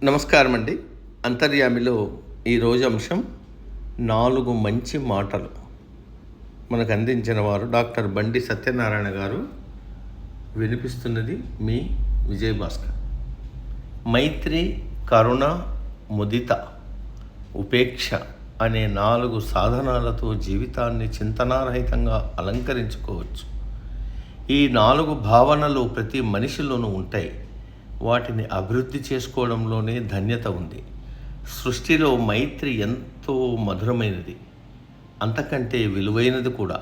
నమస్కారం అండి. అంతర్యామిలో ఈరోజు అంశం 4 మంచి మాటలు మనకు అందించిన వారు డాక్టర్ బండి సత్యనారాయణ గారు. వినిపిస్తున్నది మీ విజయభాస్కర్. మైత్రి, కరుణ, ముదిత, ఉపేక్ష అనే 4 సాధనాలతో జీవితాన్ని చింతనారహితంగా అలంకరించుకోవచ్చు. ఈ 4 భావనలు ప్రతి మనిషిలోనూ ఉంటాయి. వాటిని అభివృద్ధి చేసుకోవడంలోనే ధన్యత ఉంది. సృష్టిలో మైత్రి ఎంతో మధురమైనది, అంతకంటే విలువైనది కూడా.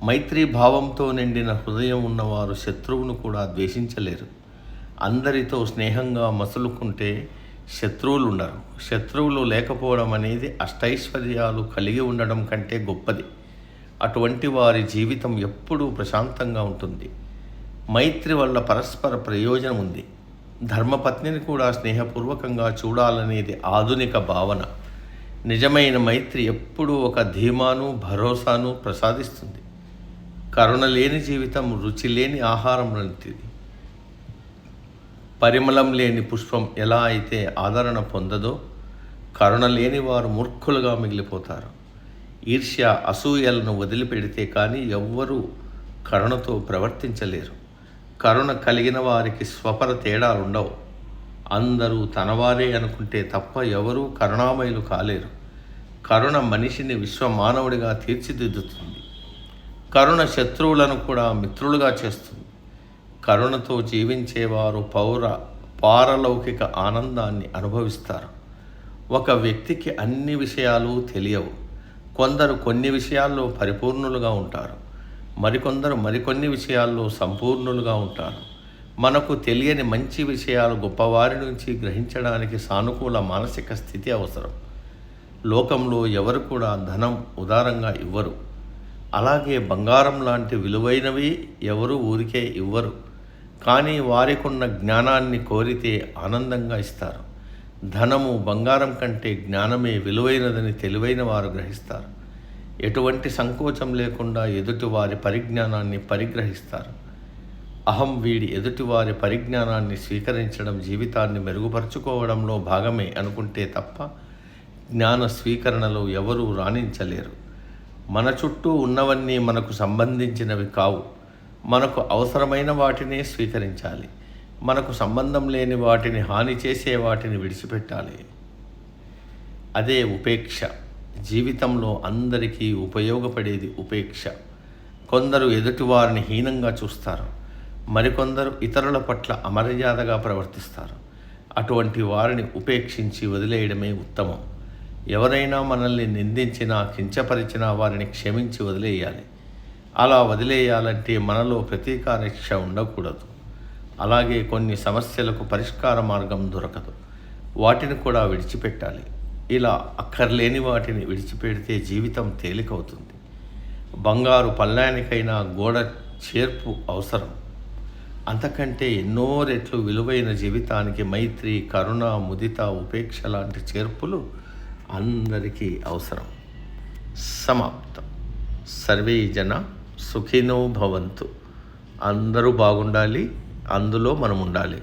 మైత్రీ భావంతో నిండిన హృదయం ఉన్నవారు శత్రువును కూడా ద్వేషించలేరు. అందరితో స్నేహంగా మసులుకుంటే శత్రువులు ఉండరు. శత్రువులు లేకపోవడం అనేది అష్టైశ్వర్యాలు కలిగి ఉండడం కంటే గొప్పది. అటువంటి వారి జీవితం ఎప్పుడూ ప్రశాంతంగా ఉంటుంది. మైత్రి వల్ల పరస్పర ప్రయోజనం ఉంది. ధర్మపత్నిని కూడా స్నేహపూర్వకంగా చూడాలనేది ఆధునిక భావన. నిజమైన మైత్రి ఎప్పుడూ ఒక ధీమాను, భరోసాను ప్రసాదిస్తుంది. కరుణ లేని జీవితం రుచి లేని ఆహారం లాంటిది. పరిమళం లేని పుష్పం ఎలా అయితే ఆదరణ పొందదో, కరుణ లేని వారు మూర్ఖులుగా మిగిలిపోతారు. ఈర్ష్య, అసూయలను వదిలిపెడితే కానీ ఎవ్వరూ కరుణతో ప్రవర్తించలేరు. కరుణ కలిగిన వారికి స్వపర తేడాలుండవు. అందరూ తనవారే అనుకుంటే తప్ప ఎవరూ కరుణామయులు కాలేరు. కరుణ మనిషిని విశ్వమానవుడిగా తీర్చిదిద్దుతుంది. కరుణ శత్రువులను కూడా మిత్రులుగా చేస్తుంది. కరుణతో జీవించేవారు పారలౌకిక ఆనందాన్ని అనుభవిస్తారు. ఒక వ్యక్తికి అన్ని విషయాలు తెలియవు. కొందరు కొన్ని విషయాల్లో పరిపూర్ణులుగా ఉంటారు. మరికొందరు మరికొన్ని విషయాల్లో సంపూర్ణులుగా ఉంటారు. మనకు తెలియని మంచి విషయాలు గొప్పవారి నుంచి గ్రహించడానికి సానుకూల మానసిక స్థితి అవసరం. లోకంలో ఎవరు కూడా ధనం ఉదారంగా ఇవ్వరు. అలాగే బంగారం లాంటి విలువైనవి ఎవరు ఊరికే ఇవ్వరు. కానీ వారికున్న జ్ఞానాన్ని కోరితే ఆనందంగా ఇస్తారు. ధనము, బంగారం కంటే జ్ఞానమే విలువైనదని తెలివైన వారు గ్రహిస్తారు. ఎటువంటి సంకోచం లేకుండా ఎదుటివారి పరిజ్ఞానాన్ని పరిగ్రహిస్తారు. అహం వీడి ఎదుటివారి పరిజ్ఞానాన్ని స్వీకరించడం జీవితాన్ని మెరుగుపరుచుకోవడంలో భాగమే అనుకుంటే తప్ప జ్ఞాన స్వీకరణలో ఎవరూ రాణించలేరు. మన చుట్టూ ఉన్నవన్నీ మనకు సంబంధించినవి కావు. మనకు అవసరమైన వాటినే స్వీకరించాలి. మనకు సంబంధం లేని వాటిని, హాని చేసే వాటిని విడిచిపెట్టాలి. అదే ఉపేక్ష. జీవితంలో అందరికీ ఉపయోగపడేది ఉపేక్ష. కొందరు ఎదుటివారిని హీనంగా చూస్తారు. మరికొందరు ఇతరుల పట్ల అమర్యాదగా ప్రవర్తిస్తారు. అటువంటి వారిని ఉపేక్షించి వదిలేయడమే ఉత్తమం. ఎవరైనా మనల్ని నిందించినా, కించపరిచినా వారిని క్షమించి వదిలేయాలి. అలా వదిలేయాలంటే మనలో ప్రతీకారేక్ష ఉండకూడదు. అలాగే కొన్ని సమస్యలకు పరిష్కార మార్గం దొరకదు. వాటిని కూడా విడిచిపెట్టాలి. ఇలా అక్కర్లేని వాటిని విడిచిపెడితే జీవితం తేలికవుతుంది. బంగారు పళ్ళానికైనా గోడ చేర్పు అవసరం. అంతకంటే ఎన్నో రెట్లు విలువైన జీవితానికి మైత్రి, కరుణ, ముదిత, ఉపేక్ష లాంటి చేర్పులు అందరికీ అవసరం. సమాప్తం. సర్వే జన సుఖినో భవంతు. అందరూ బాగుండాలి, అందులో మనం ఉండాలి.